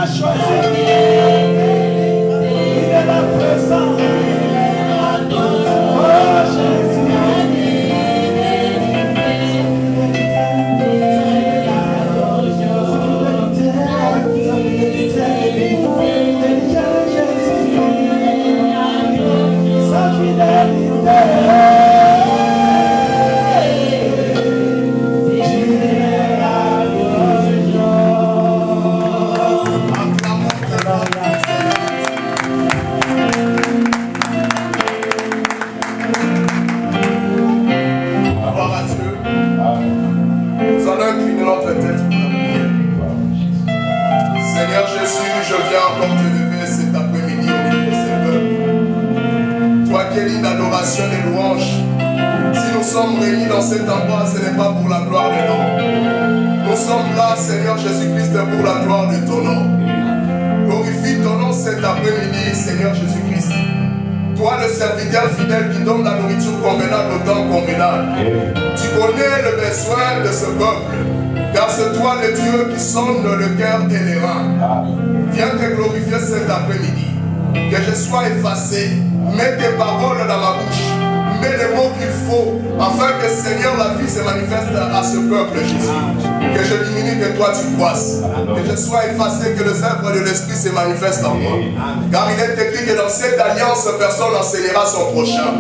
l'a choisi. Il est là présent. Oh Jésus. Et louange. Si nous sommes réunis dans cet endroit, ce n'est pas pour la gloire de l'homme. Nous sommes là, Seigneur Jésus-Christ, pour la gloire de ton nom. Glorifie ton nom cet après-midi, Seigneur Jésus-Christ. Toi, le serviteur fidèle qui donne la nourriture convenable au temps convenable. Tu connais le besoin de ce peuple, car c'est toi le Dieu qui sonde le cœur et les reins. Viens te glorifier cet après-midi. Que je sois effacé. Mets tes paroles dans ma bouche. Mets les mots qu'il faut afin que Seigneur la vie se manifeste à ce peuple Jésus. Que je diminue, que toi tu croisses. Que je sois effacé, que les œuvres de l'Esprit se manifestent en moi. Car il est écrit que dans cette alliance, personne n'enseignera son prochain.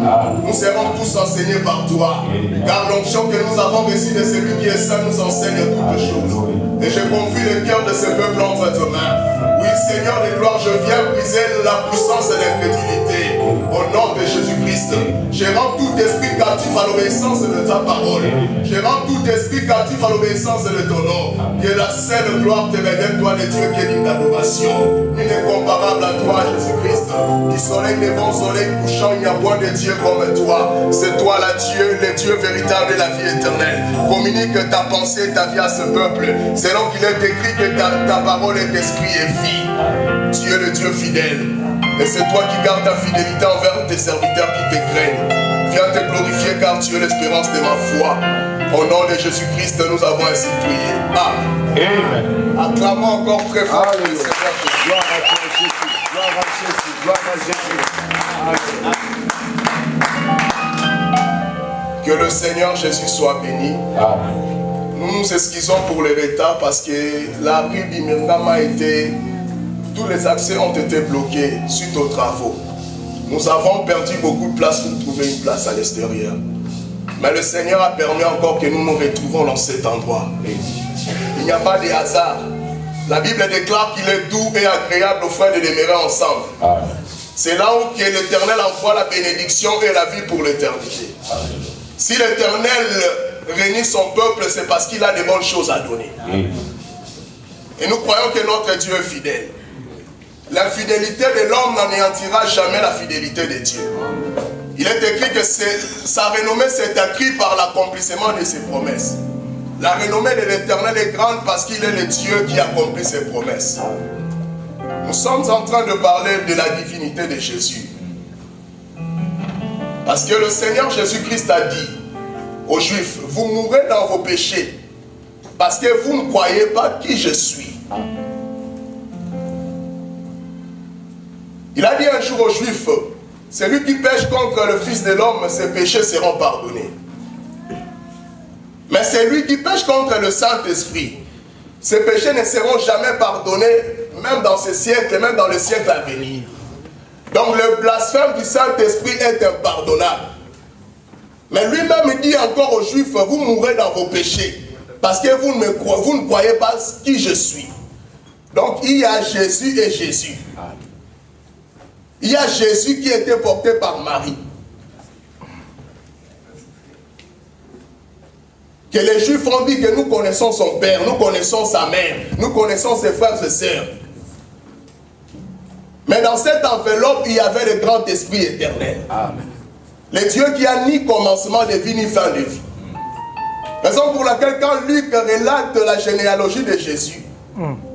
Nous serons tous enseignés par toi. Car l'onction que nous avons reçue de celui qui est saint nous enseigne toutes choses. Et je confie le cœur de ce peuple entre tes mains. Oui, Seigneur de gloire, je viens briser la puissance de l'incrédulité. Au nom de Jésus-Christ, je rends tout esprit captif à l'obéissance de ta parole. Je rends tout esprit captif à l'obéissance de ton nom. Que la seule gloire te revienne, toi, le Dieu qui est digne d'adoration. Il est comparable à toi, Jésus-Christ. Du soleil levant, soleil couchant, il n'y a point de Dieu comme toi. C'est toi, la Dieu, le Dieu véritable et la vie éternelle. Communique ta pensée et ta vie à ce peuple. Selon qu'il est écrit que ta parole est esprit et vie. Tu es le Dieu fidèle. Et c'est toi qui gardes ta fidélité envers tes serviteurs qui te craignent. Viens te glorifier car tu es l'espérance de ma foi. Au nom de Jésus-Christ, nous avons ainsi prié. Amen. Acclamons encore très fort. Alléluia. Gloire à toi, Jésus. Gloire à Jésus. Gloire à Jésus. Que le Seigneur Jésus soit béni. Amen. Nous nous excusons pour le retard parce que la rue Birmingham a été... Tous les accès ont été bloqués suite aux travaux. Nous avons perdu beaucoup de place pour trouver une place à l'extérieur. Mais le Seigneur a permis encore que nous nous retrouvons dans cet endroit. Il n'y a pas de hasard. La Bible déclare qu'il est doux et agréable aux frères de demeurer ensemble. C'est là où l'Éternel envoie la bénédiction et la vie pour l'éternité. Si l'Éternel réunit son peuple, c'est parce qu'il a de bonnes choses à donner. Et nous croyons que notre Dieu est fidèle. L'infidélité de l'homme n'anéantira jamais la fidélité de Dieu. Il est écrit que sa renommée s'est acquise par l'accomplissement de ses promesses. La renommée de l'Éternel est grande parce qu'il est le Dieu qui accomplit ses promesses. Nous sommes en train de parler de la divinité de Jésus. Parce que le Seigneur Jésus-Christ a dit aux Juifs, vous mourrez dans vos péchés parce que vous ne croyez pas qui je suis. Il a dit un jour aux Juifs, celui qui pêche contre le Fils de l'homme, ses péchés seront pardonnés. Mais celui qui pêche contre le Saint-Esprit, ses péchés ne seront jamais pardonnés, même dans ce siècle, même dans le siècle à venir. Donc le blasphème du Saint-Esprit est impardonnable. Mais lui-même dit encore aux Juifs, vous mourrez dans vos péchés, parce que vous ne croyez pas qui je suis. Donc il y a Jésus et Jésus. Il y a Jésus qui était porté par Marie. Que les Juifs ont dit que nous connaissons son père, nous connaissons sa mère, nous connaissons ses frères et sœurs. Mais dans cette enveloppe, il y avait le grand esprit éternel. Amen. Le Dieu qui a ni commencement de vie ni fin de vie. Raison pour laquelle quand Luc relate la généalogie de Jésus,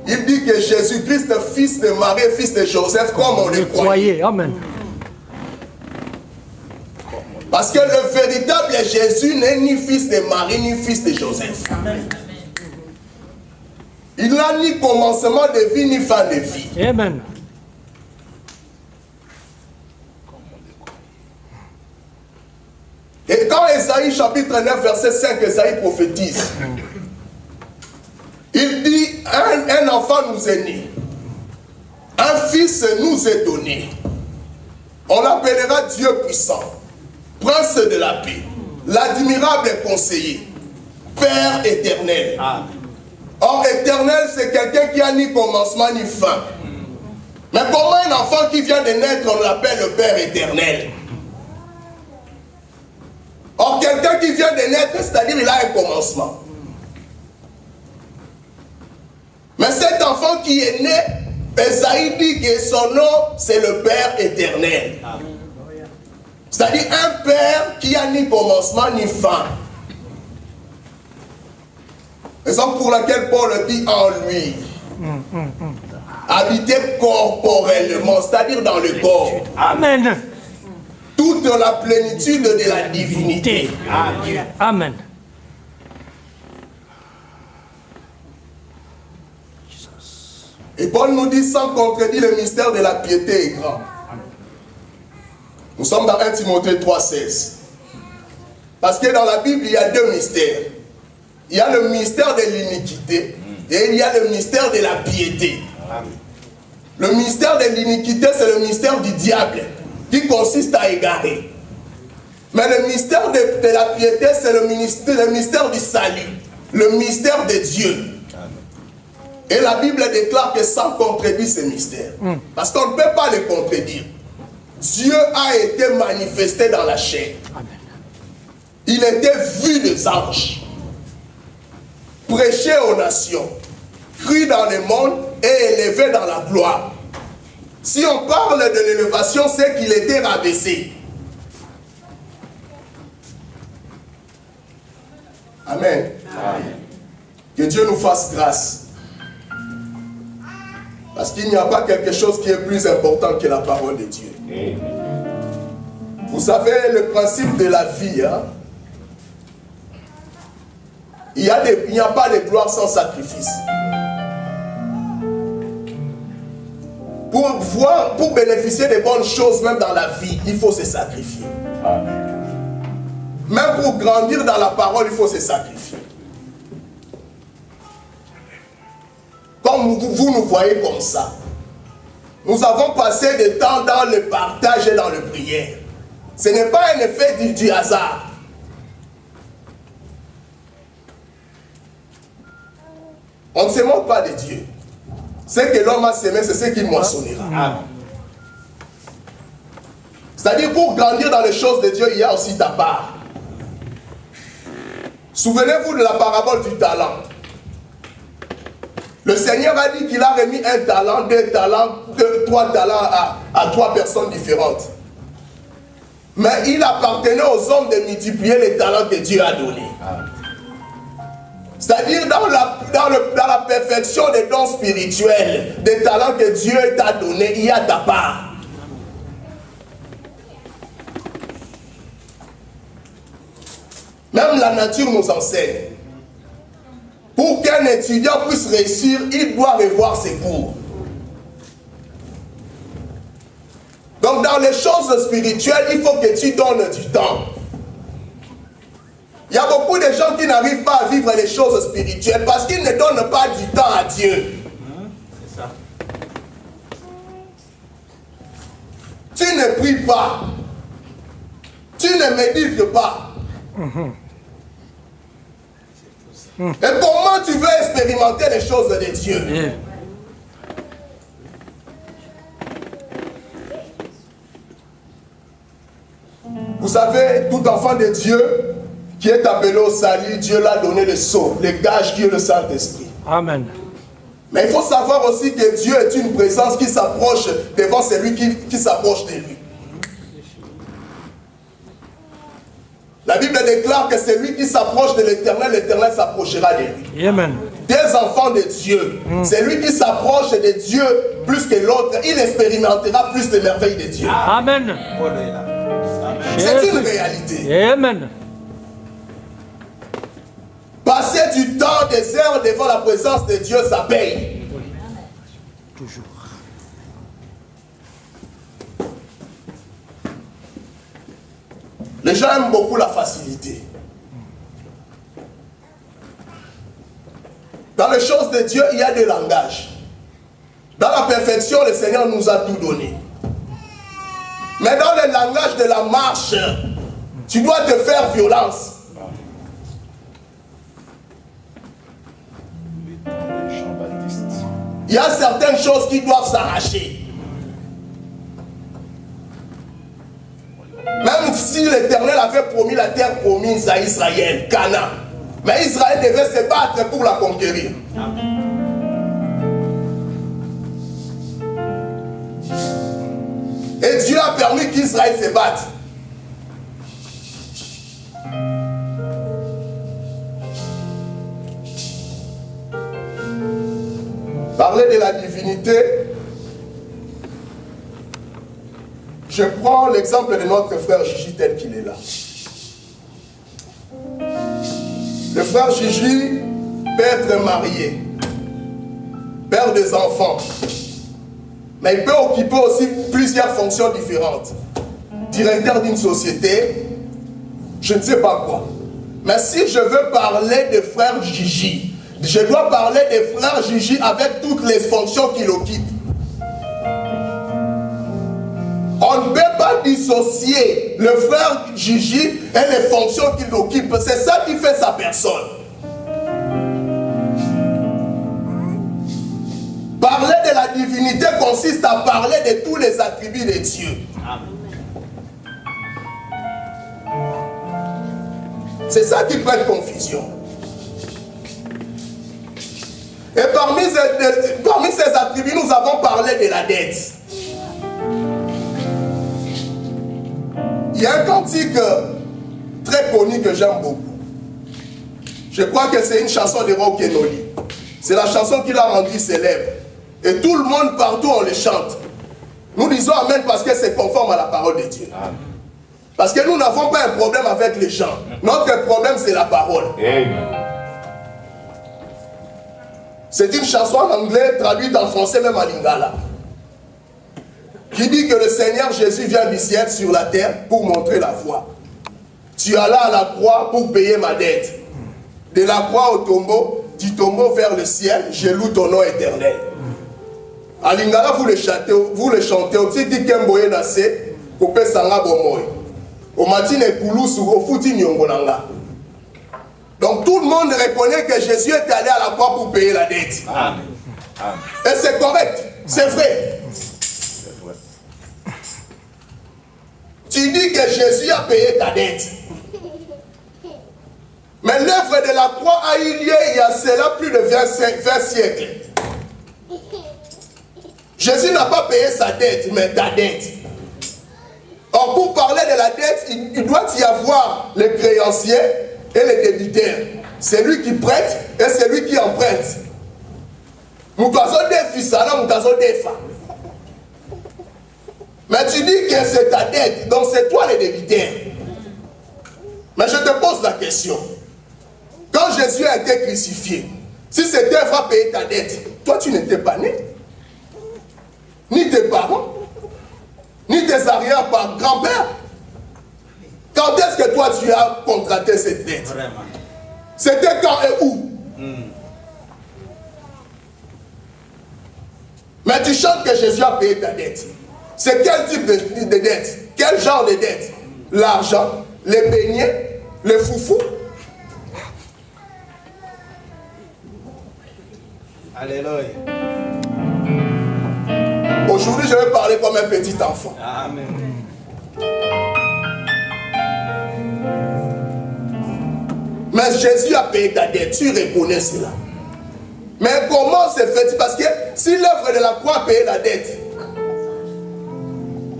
il dit que Jésus-Christ, fils de Marie, fils de Joseph, comme on le croyait. Amen. Parce que le véritable Jésus n'est ni fils de Marie, ni fils de Joseph. Amen. Il n'a ni commencement de vie, ni fin de vie. Amen. Et quand Ésaïe chapitre 9 verset 5, Ésaïe prophétise, il dit, un enfant nous est né, un fils nous est donné. On l'appellera Dieu puissant, prince de la paix, l'admirable conseiller, Père éternel. Or, éternel, c'est quelqu'un qui a ni commencement ni fin. Mais comment un enfant qui vient de naître, on l'appelle le Père éternel? Or, quelqu'un qui vient de naître, c'est-à-dire il a un commencement. Mais cet enfant qui est né, Esaïe dit que son nom, c'est le Père éternel. C'est-à-dire un Père qui a ni commencement ni fin. Raison pour laquelle Paul dit en lui, habiter corporellement, c'est-à-dire dans le corps. Amen. Toute la plénitude de la divinité. Amen. Et Paul nous dit sans contredit, le mystère de la piété est grand. Nous sommes dans 1 Timothée 3,16. Parce que dans la Bible, il y a deux mystères. Il y a le mystère de l'iniquité et il y a le mystère de la piété. Le mystère de l'iniquité, c'est le mystère du diable qui consiste à égarer. Mais le mystère de la piété, c'est le mystère du salut, le mystère de Dieu. Et la Bible déclare que sans contredire ce mystère. Parce qu'on ne peut pas le contredire. Dieu a été manifesté dans la chair. Il était vu des anges, prêché aux nations, cru dans le monde et élevé dans la gloire. Si on parle de l'élévation, c'est qu'il était rabaissé. Amen. Amen. Que Dieu nous fasse grâce. Parce qu'il n'y a pas quelque chose qui est plus important que la parole de Dieu. Vous savez, le principe de la vie, hein? Il n'y a pas de gloire sans sacrifice. Pour bénéficier des bonnes choses, même dans la vie, il faut se sacrifier. Même pour grandir dans la parole, il faut se sacrifier. Comme vous nous voyez comme ça, nous avons passé du temps dans le partage et dans le prière. Ce n'est pas un effet du hasard. On ne se moque pas de Dieu. Ce que l'homme a semé, c'est ce qu'il moissonnera. C'est-à-dire, pour grandir dans les choses de Dieu, il y a aussi ta part. Souvenez-vous de la parabole du talent. Le Seigneur a dit qu'il a remis un talent, deux talents, trois talents à trois personnes différentes. Mais il appartenait aux hommes de multiplier les talents que Dieu a donnés. C'est-à-dire dans la perfection des dons spirituels, des talents que Dieu t'a donnés, il y a ta part. Même la nature nous enseigne. Pour qu'un étudiant puisse réussir, il doit revoir ses cours. Donc dans les choses spirituelles, il faut que tu donnes du temps. Il y a beaucoup de gens qui n'arrivent pas à vivre les choses spirituelles parce qu'ils ne donnent pas du temps à Dieu. C'est ça. Tu ne pries pas. Tu ne médites pas. Et comment tu veux expérimenter les choses de Dieu? Vous savez, tout enfant de Dieu qui est appelé au salut, Dieu l'a donné le sceau, le gage qui est le Saint-Esprit. Amen. Mais il faut savoir aussi que Dieu est une présence qui s'approche devant celui qui s'approche de lui. La Bible déclare que celui qui s'approche de l'Éternel, l'Éternel s'approchera de lui. Amen. Des enfants de Dieu, celui qui s'approche de Dieu plus que l'autre, il expérimentera plus de merveilles de Dieu. Amen. C'est une réalité. Amen. Passer du temps, des heures devant la présence de Dieu, ça paye. Toujours. Les gens aiment beaucoup la facilité. Dans les choses de Dieu, il y a des langages. Dans la perfection, le Seigneur nous a tout donné. Mais dans le langage de la marche, tu dois te faire violence. Il y a certaines choses qui doivent s'arracher. Même si l'Éternel avait promis la terre promise à Israël, Canaan. Mais Israël devait se battre pour la conquérir. Et Dieu a permis qu'Israël se batte. Parler de la divinité, je prends l'exemple de notre frère Gigi tel qu'il est là. Le frère Gigi peut être marié, père des enfants, mais il peut occuper aussi plusieurs fonctions différentes. Directeur d'une société, je ne sais pas quoi. Mais si je veux parler de frère Gigi, je dois parler de frère Gigi avec toutes les fonctions qu'il occupe. On ne peut pas dissocier le frère Gigi et les fonctions qu'il occupe. C'est ça qui fait sa personne. Parler de la divinité consiste à parler de tous les attributs de Dieu. C'est ça qui prête confusion. Et parmi ces attributs, nous avons parlé de la dette. Il y a un cantique très connu que j'aime beaucoup. Je crois que c'est une chanson de Rock Kenoli. C'est la chanson qui l'a rendu célèbre. Et tout le monde partout on le chante. Nous disons Amen parce que c'est conforme à la parole de Dieu. Amen. Parce que nous n'avons pas un problème avec les gens. Notre problème c'est la parole. Amen. C'est une chanson en anglais traduite en français même en lingala. Qui dit que le Seigneur Jésus vient du ciel sur la terre pour montrer la voie. Tu allas à la croix pour payer ma dette. De la croix au tombeau, du tombeau vers le ciel, je loue ton nom éternel. À lingala, vous le chantez, aussi dit qu'emboye nase, kopé sanga bomoy. Au matin et koulousu, au fouti nyongonanga. Donc tout le monde reconnaît que Jésus est allé à la croix pour payer la dette. Amen. Amen. Et c'est correct, c'est vrai. Tu dis que Jésus a payé ta dette. Mais l'œuvre de la croix a eu lieu il y a cela plus de 20 siècles. Jésus n'a pas payé sa dette, mais ta dette. Or, pour parler de la dette, il doit y avoir les créanciers et les débiteurs. C'est lui qui prête et c'est lui qui emprunte. Mais tu dis que c'est ta dette, donc c'est toi le débiteur. Mais je te pose la question. Quand Jésus a été crucifié, si cette œuvre a payé ta dette, toi tu n'étais pas né. Ni tes parents, ni tes arrière-grands-pères. Quand est-ce que toi tu as contracté cette dette? C'était quand et où? Mais tu chantes que Jésus a payé ta dette. C'est quel type de dette? Quel genre de dette? L'argent, les beignets, les foufous. Alléluia. Aujourd'hui, je vais parler comme un petit enfant. Amen. Mais Jésus a payé ta dette, tu reconnais cela. Mais comment se fait-il? Parce que si l'œuvre de la croix a payé la dette,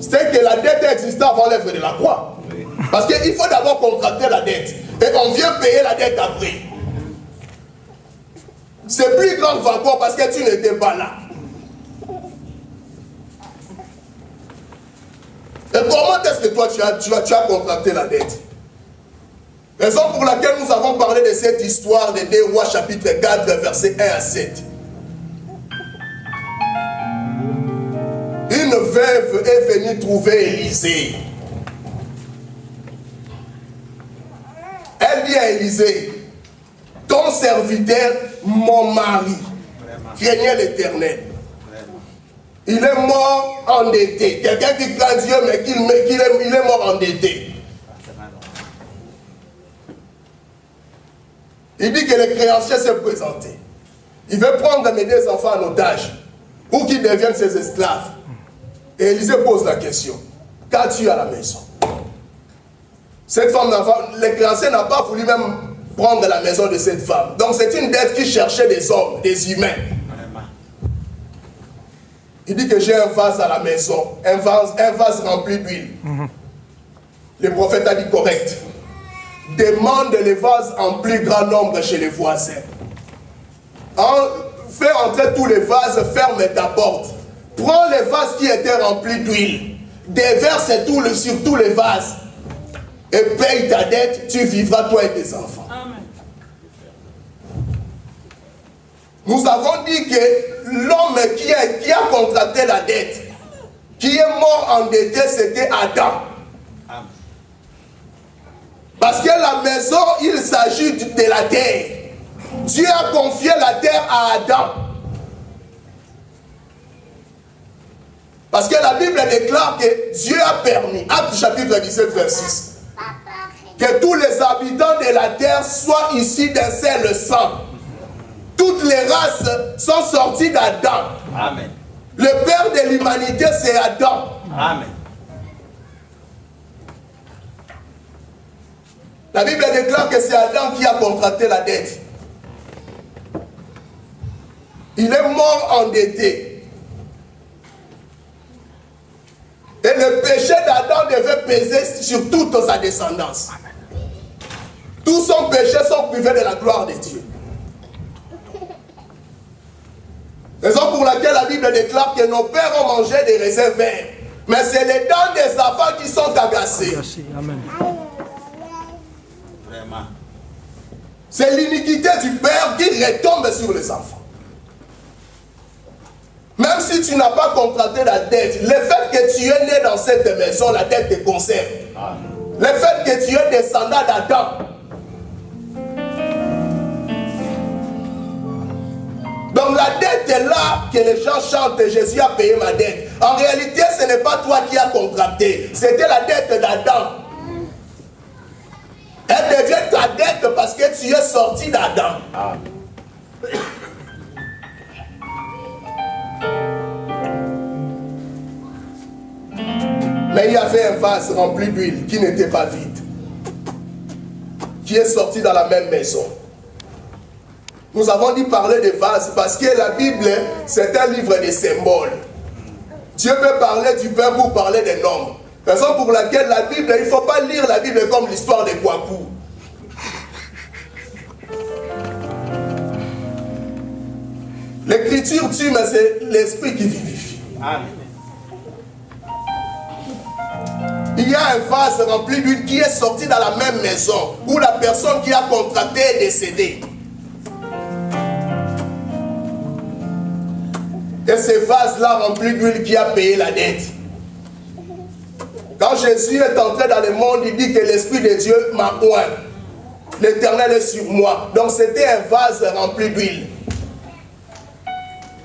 c'est que la dette existait avant l'œuvre de la croix. Parce qu'il faut d'abord contracter la dette. Et on vient payer la dette après. C'est plus grave encore parce que tu n'étais pas là. Et comment est-ce que toi tu as contracté la dette? Raison pour laquelle nous avons parlé de cette histoire de 2 Rois chapitre 4 versets 1 à 7. Une veuve est venue trouver Élisée. Elle dit à Élisée, ton serviteur, mon mari, craignait l'Éternel. Il est mort endetté. Quelqu'un qui craint Dieu, mais il est mort endetté. Il dit que le créancier s'est présenté. Il veut prendre mes 2 enfants en otage ou qu'ils deviennent ses esclaves. Et Élisée pose la question. Qu'as-tu à la maison? Cette femme, le créancier n'a pas voulu même prendre la maison de cette femme. Donc c'est une dette qui cherchait des hommes, des humains. Il dit que j'ai un vase à la maison, un vase rempli d'huile. Le prophète a dit correct. Demande les vases en plus grand nombre chez les voisins. Fais entrer tous les vases, ferme ta porte. Prends les vases qui étaient remplis d'huile, déverse sur tous les vases et paye ta dette, tu vivras toi et tes enfants. Amen. Nous avons dit que l'homme qui a contracté la dette, qui est mort endetté, c'était Adam. Amen. Parce que la maison, il s'agit de la terre. Dieu a confié la terre à Adam. Parce que la Bible déclare que Dieu a permis, Acte chapitre 17, verset 6, que tous les habitants de la terre soient issus d'un seul sang. Toutes les races sont sorties d'Adam. Amen. Le père de l'humanité, c'est Adam. Amen. La Bible déclare que c'est Adam qui a contracté la dette. Il est mort endetté. Et le péché d'Adam devait peser sur toute sa descendance. Tous son péché sont privés de la gloire de Dieu. Raison pour laquelle la Bible déclare que nos pères ont mangé des raisins verts. Mais c'est les dents des enfants qui sont agacées. Amen. C'est l'iniquité du père qui retombe sur les enfants. Même si tu n'as pas contracté la dette, le fait que tu es né dans cette maison, la dette te concerne. Le fait que tu es descendant d'Adam. Donc la dette est là que les gens chantent, Jésus a payé ma dette. En réalité, ce n'est pas toi qui as contracté, c'était la dette d'Adam. Elle devient ta dette parce que tu es sorti d'Adam. Mais il y avait un vase rempli d'huile qui n'était pas vide, qui est sorti dans la même maison. Nous avons dit parler de vase parce que la Bible, c'est un livre de symboles. Dieu peut parler du peuple pour parler des nombres. Raison pour laquelle la Bible, il ne faut pas lire la Bible comme l'histoire des Kouakou. L'écriture tue, mais c'est l'esprit qui vivifie. Amen. Il y a un vase rempli d'huile qui est sorti dans la même maison où la personne qui a contracté est décédée. Et ce vase-là rempli d'huile qui a payé la dette. Quand Jésus est entré dans le monde, il dit que l'Esprit de Dieu m'a oint. L'Éternel est sur moi. Donc c'était un vase rempli d'huile.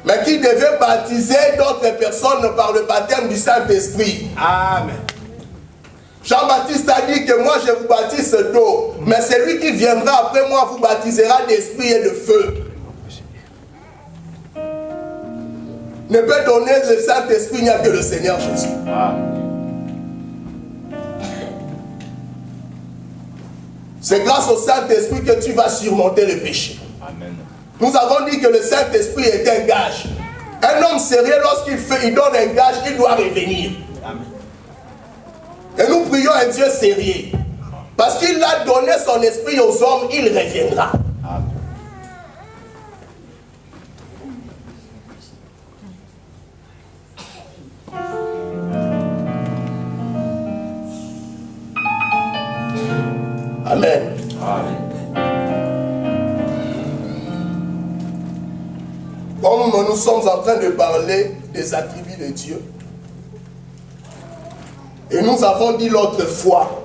Mais qui devait baptiser d'autres personnes par le baptême du Saint-Esprit. Amen. Jean-Baptiste a dit que moi je vous baptise d'eau, mais celui qui viendra après moi vous baptisera d'esprit et de feu. Ne peut donner le Saint-Esprit, il n'y a que le Seigneur Jésus. C'est grâce au Saint-Esprit que tu vas surmonter le péché. Amen. Nous avons dit que le Saint-Esprit est un gage. Un homme sérieux, lorsqu'il donne un gage, il doit revenir. Amen. Et nous prions un Dieu sérieux. Parce qu'il a donné son esprit aux hommes, il reviendra. Amen. Comme nous sommes en train de parler des attributs de Dieu, et nous avons dit l'autre fois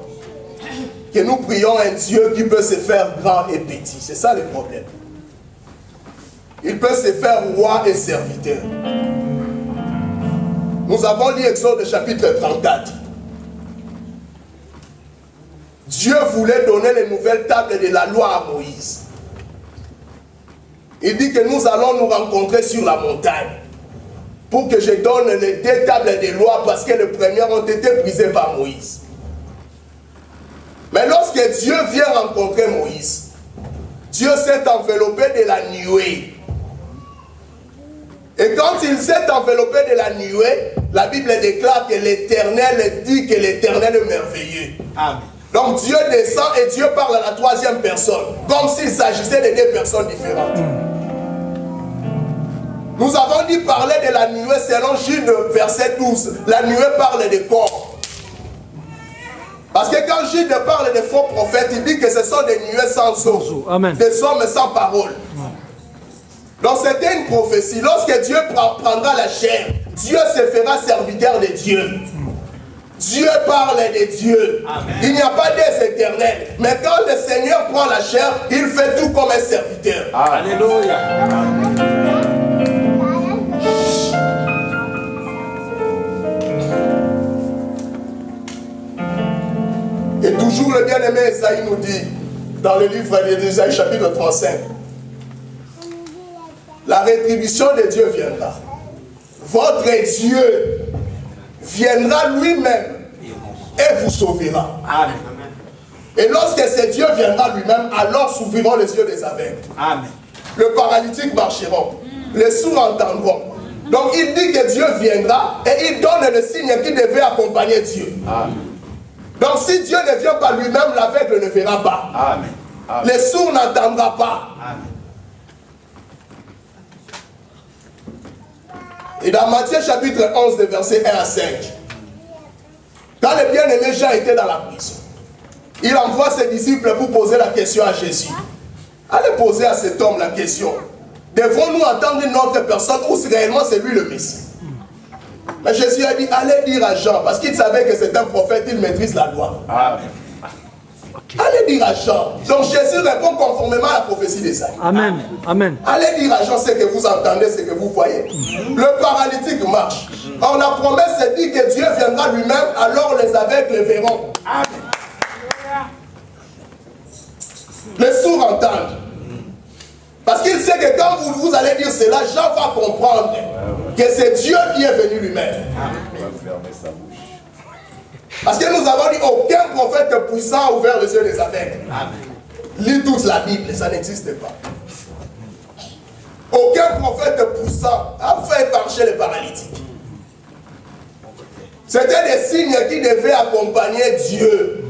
que nous prions un Dieu qui peut se faire grand et petit. C'est ça le problème. Il peut se faire roi et serviteur. Nous avons lu Exode chapitre 34. Dieu voulait donner les nouvelles tables de la loi à Moïse. Il dit que nous allons nous rencontrer sur la montagne pour que je donne les 2 tables de loi parce que les premières ont été brisées par Moïse. Mais lorsque Dieu vient rencontrer Moïse, Dieu s'est enveloppé de la nuée. Et quand il s'est enveloppé de la nuée, la Bible déclare que l'Éternel dit que l'Éternel est merveilleux. Amen. Donc Dieu descend et Dieu parle à la 3e personne, comme s'il s'agissait de 2 personnes différentes. Nous avons dit parler de la nuée selon Jude verset 12. La nuée parle de corps. Parce que quand Jude parle de faux prophètes, il dit que ce sont des nuées sans eau, des hommes sans parole. Donc c'était une prophétie. Lorsque Dieu prendra la chair, Dieu se fera serviteur de Dieu. Dieu parle de Dieu. Amen. Il n'y a pas des éternels. Mais quand le Seigneur prend la chair, il fait tout comme un serviteur. Alléluia. Et toujours le bien-aimé Esaïe nous dit, dans le livre d'Esaïe chapitre 35, la rétribution de Dieu viendra. Votre Dieu viendra lui-même et vous sauvera. Amen. Et lorsque ce Dieu viendra lui-même, alors s'ouvriront les yeux des aveugles. Amen. Le paralytique marcheront, les sourds entendront. Donc il dit que Dieu viendra et il donne le signe qui devait accompagner Dieu. Amen. Donc si Dieu ne vient pas lui-même, l'aveugle ne verra pas. Amen. Amen. Les sourds n'entendront pas. Amen. Et dans Matthieu chapitre 11, versets 1 à 5, quand le bien-aimé Jean était dans la prison, il envoie ses disciples pour poser la question à Jésus. Allez poser à cet homme la question. Devons-nous entendre une autre personne ou si réellement c'est lui le Messie? Mais Jésus a dit, allez dire à Jean, parce qu'il savait que c'est un prophète, il maîtrise la loi. Amen. Allez dire à Jean. Donc Jésus répond conformément à la prophétie d'Esaïe. Amen. Amen. Allez dire à Jean ce que vous entendez, ce que vous voyez. Le paralytique marche. Or la promesse dit que Dieu viendra lui-même, alors les aveugles verront. Amen. Les sourds entendent. Parce qu'il sait que quand vous allez dire cela, Jean va comprendre que c'est Dieu qui est venu lui-même. Il va fermer sa bouche. Parce que nous avons dit aucun prophète puissant a ouvert les yeux des aveugles. Lis toute la Bible, ça n'existe pas. Aucun prophète puissant a fait marcher les paralytiques. C'était des signes qui devaient accompagner Dieu.